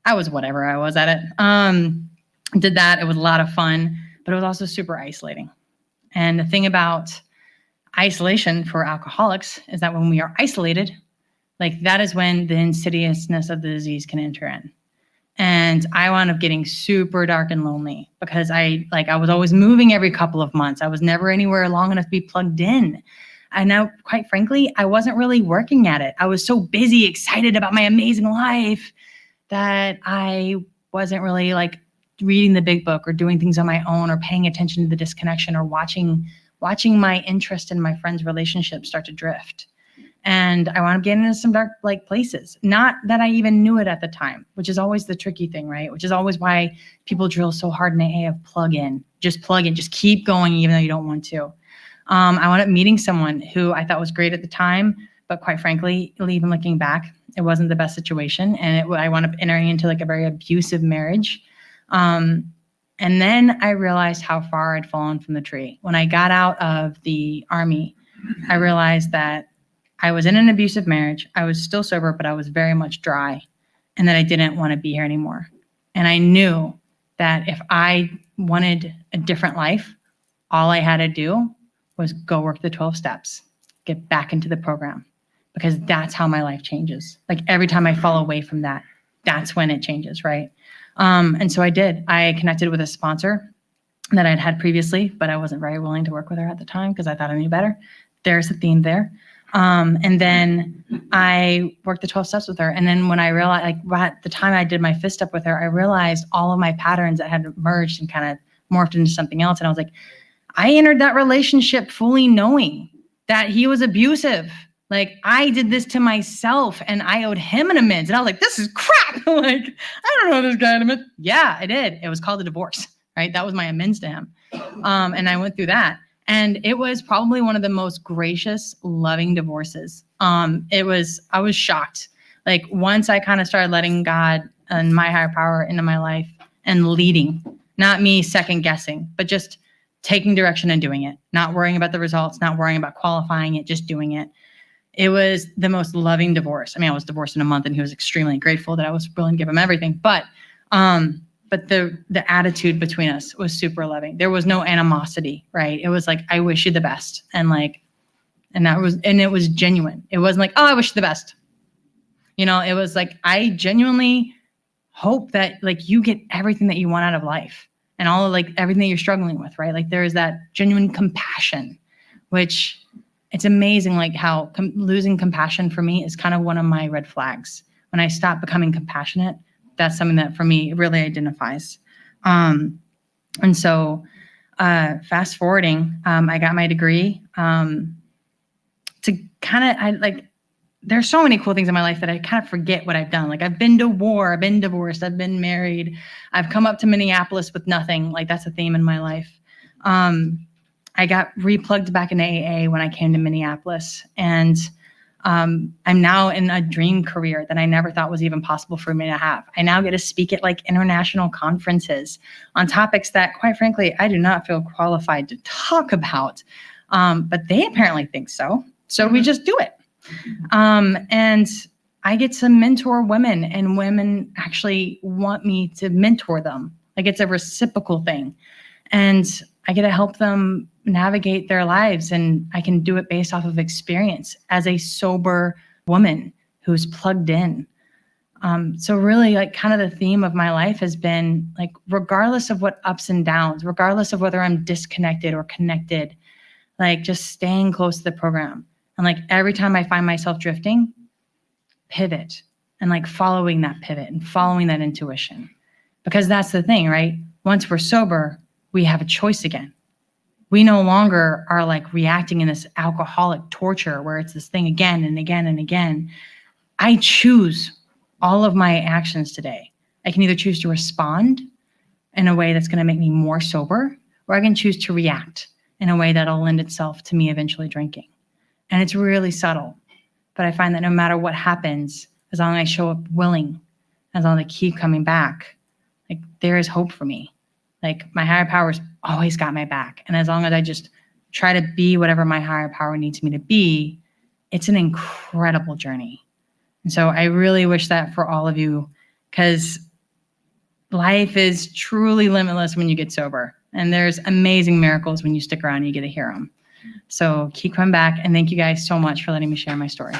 I was whatever I was at it. Did that. It was a lot of fun, but it was also super isolating. And the thing about isolation for alcoholics is that when we are isolated, that is when the insidiousness of the disease can enter in. And I wound up getting super dark and lonely because I was always moving every couple of months. I was never anywhere long enough to be plugged in. And now, quite frankly, I wasn't really working at it. I was so busy, excited about my amazing life that I wasn't really reading the big book or doing things on my own or paying attention to the disconnection or watching my interest in my friends' relationships start to drift. And I wound up getting into some dark places. Not that I even knew it at the time, which is always the tricky thing, right? Which is always why people drill so hard in AA of plug in, just keep going even though you don't want to. I wound up meeting someone who I thought was great at the time, but quite frankly, even looking back, it wasn't the best situation. And I wound up entering into a very abusive marriage. And then I realized how far I'd fallen from the tree. When I got out of the Army, I realized that I was in an abusive marriage. I was still sober, but I was very much dry, and that I didn't want to be here anymore. And I knew that if I wanted a different life, all I had to do was go work the 12 steps, get back into the program, because that's how my life changes. Every time I fall away from that, that's when it changes, right? And so I did. I connected with a sponsor that I'd had previously, but I wasn't very willing to work with her at the time because I thought I knew better. There's a theme there. And then I worked the 12 steps with her. And then when I realized, at the time I did my fifth step with her, I realized all of my patterns that had merged and kind of morphed into something else. And I was I entered that relationship fully knowing that he was abusive. I did this to myself and I owed him an amends. And I was this is crap. I don't know this guy an amends. Yeah, I did. It was called a divorce, right? That was my amends to him. And I went through that. And it was probably one of the most gracious, loving divorces. I was shocked. Like once I kind of started letting God and my higher power into my life and leading, not me second guessing, but just taking direction and doing it, not worrying about the results, not worrying about qualifying it, just doing it. It was the most loving divorce. I mean, I was divorced in a month and he was extremely grateful that I was willing to give him everything. But the attitude between us was super loving. There was no animosity, right? It was like, I wish you the best. And it was genuine. It wasn't like, oh, I wish you the best. It was like, I genuinely hope that like you get everything that you want out of life and all of like everything that you're struggling with, right? Like there is that genuine compassion, which it's amazing like how losing compassion for me is kind of one of my red flags. When I stop becoming compassionate, that's something that for me really identifies. And so fast forwarding, I got my degree there's so many cool things in my life that I kind of forget what I've done. Like I've been to war, I've been divorced, I've been married, I've come up to Minneapolis with nothing. Like that's a theme in my life. I got replugged back into AA when I came to Minneapolis. And I'm now in a dream career that I never thought was even possible for me to have. I now get to speak at like international conferences on topics that, quite frankly, I do not feel qualified to talk about. But they apparently think so. So we just do it. And I get to mentor women, and women actually want me to mentor them. Like it's a reciprocal thing. And I get to help them navigate their lives, and I can do it based off of experience as a sober woman who's plugged in. So really like kind of the theme of my life has been like, regardless of what ups and downs, regardless of whether I'm disconnected or connected, like just staying close to the program. And like every time I find myself drifting, pivot and like following that pivot and following that intuition. Because that's the thing, right? Once we're sober, we have a choice again. We no longer are like reacting in this alcoholic torture where it's this thing again and again and again. I choose all of my actions today. I can either choose to respond in a way that's going to make me more sober, or I can choose to react in a way that'll lend itself to me eventually drinking. And it's really subtle, but I find that no matter what happens, as long as I show up willing, as long as I keep coming back, like there is hope for me. Like my higher power's always got my back. And as long as I just try to be whatever my higher power needs me to be, it's an incredible journey. And so I really wish that for all of you, because life is truly limitless when you get sober. And there's amazing miracles when you stick around and you get to hear them. So keep coming back, and thank you guys so much for letting me share my story.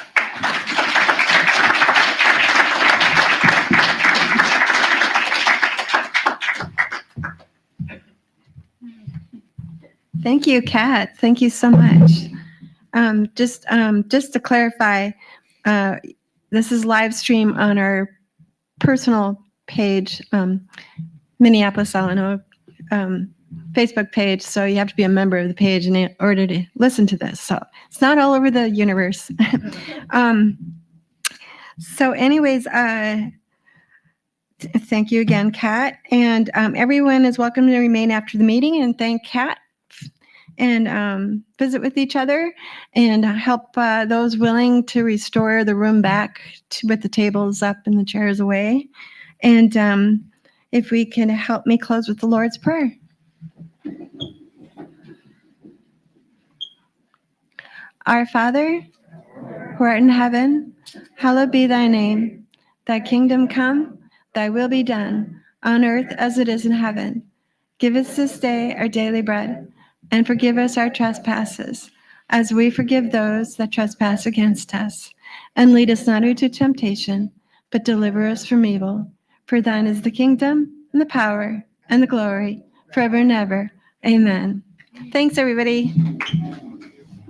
Thank you, Kat. Thank you so much. Just to clarify, this is live stream on our personal page, Minneapolis, Illinois, Facebook page. So you have to be a member of the page in order to listen to this. So it's not all over the universe. So anyways, thank you again, Kat. And everyone is welcome to remain after the meeting and thank Kat and visit with each other and help those willing to restore the room back with the tables up and the chairs away. And if we can help me close with the Lord's Prayer. Our Father, who art in heaven, hallowed be thy name. Thy kingdom come, thy will be done, on earth as it is in heaven. Give us this day our daily bread, and forgive us our trespasses, as we forgive those that trespass against us. And lead us not into temptation, but deliver us from evil. For thine is the kingdom, and the power, and the glory, forever and ever. Amen. Thanks, everybody.